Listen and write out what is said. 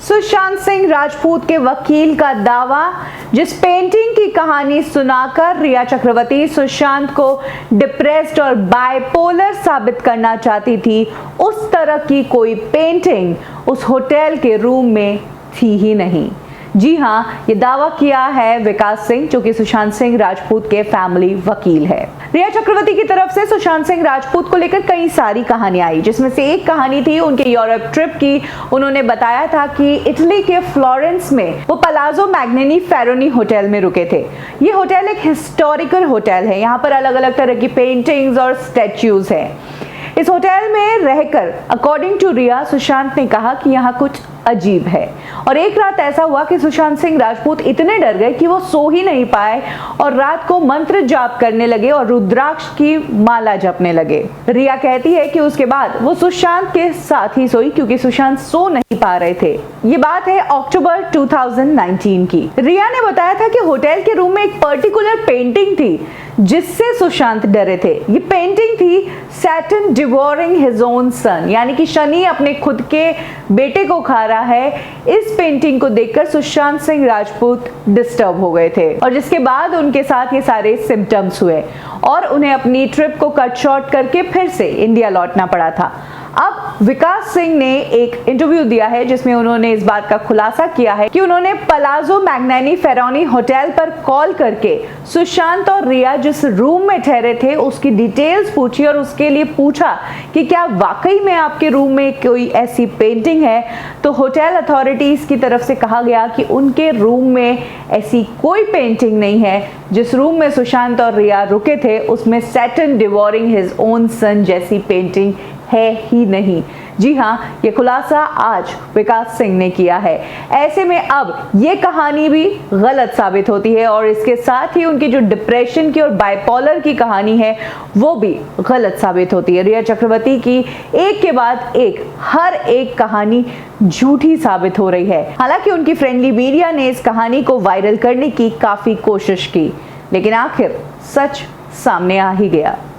सुशांत सिंह राजपूत के वकील का दावा, जिस पेंटिंग की कहानी सुनाकर रिया चक्रवर्ती सुशांत को डिप्रेस्ड और बाइपोलर साबित करना चाहती थी, उस तरह की कोई पेंटिंग उस होटल के रूम में थी ही नहीं। जी हाँ, ये दावा किया है विकास सिंह, जो कि सुशांत सिंह राजपूत के फैमिली वकील है। रिया चक्रवर्ती की तरफ से सुशांत सिंह राजपूत को लेकर कई सारी कहानियां आई, जिसमें से एक कहानी थी उनके यूरोप ट्रिप की। उन्होंने बताया था कि इटली के फ्लोरेंस में वो पलाजो मैग्नानी फेरोनी होटल में रुके थे। ये होटल एक हिस्टोरिकल होटल है, यहाँ पर अलग अलग तरह की पेंटिंग्स और स्टैच्यूज हैं। इस होटल में रहकर अकॉर्डिंग टू रिया, सुशांत ने कहा कि यहाँ कुछ अजीब है। और एक रात ऐसा हुआ कि सुशांत सिंह राजपूत इतने डर गए कि वो सो ही नहीं पाए और रात को मंत्र जाप करने लगे और रुद्राक्ष की माला जपने लगे। रिया कहती है कि उसके बाद वो सुशांत के साथ ही सोई, क्योंकि सुशांत सो नहीं पा रहे थे। ये बात है अक्टूबर 2019 की। रिया ने बताया था कि होटल के रूम में एक पर्टिकुलर पेंटिंग थी जिससे सुशांत डरे थे। ये पेंटिंग थी Saturn devouring his own son, यानी कि शनि अपने खुद के बेटे को खा रहा है। इस पेंटिंग को देखकर सुशांत सिंह राजपूत डिस्टर्ब हो गए थे और जिसके बाद उनके साथ ये सारे सिम्टम्स हुए और उन्हें अपनी ट्रिप को कट शॉर्ट करके फिर से इंडिया लौटना पड़ा था। अब विकास सिंह ने एक इंटरव्यू दिया है जिसमें उन्होंने इस बात का खुलासा किया है कि उन्होंने पलाजो मैग्नानी फेरोनी होटल पर कॉल करके सुशांत और रिया जिस रूम में ठहरे थे उसकी डिटेल्स पूछी और उसके लिए पूछा कि क्या वाकई में आपके रूम में कोई ऐसी पेंटिंग है। तो होटल अथॉरिटीज की तरफ से कहा गया कि उनके रूम में ऐसी कोई पेंटिंग नहीं है। जिस रूम में सुशांत और रिया रुके थे उसमें Saturn devouring his own son जैसी पेंटिंग है ही नहीं। जी हाँ, ये खुलासा आज विकास सिंह ने किया है। ऐसे में अब ये कहानी भी गलत साबित होती है और इसके साथ ही उनकी जो डिप्रेशन की और बाइपोलर की कहानी है वो भी गलत साबित होती है। रिया चक्रवर्ती की एक के बाद एक हर एक कहानी झूठी साबित हो रही है। हालांकि उनकी फ्रेंडली मीडिया ने इस कहानी को वायरल करने की काफी कोशिश की, लेकिन आखिर सच सामने आ ही गया।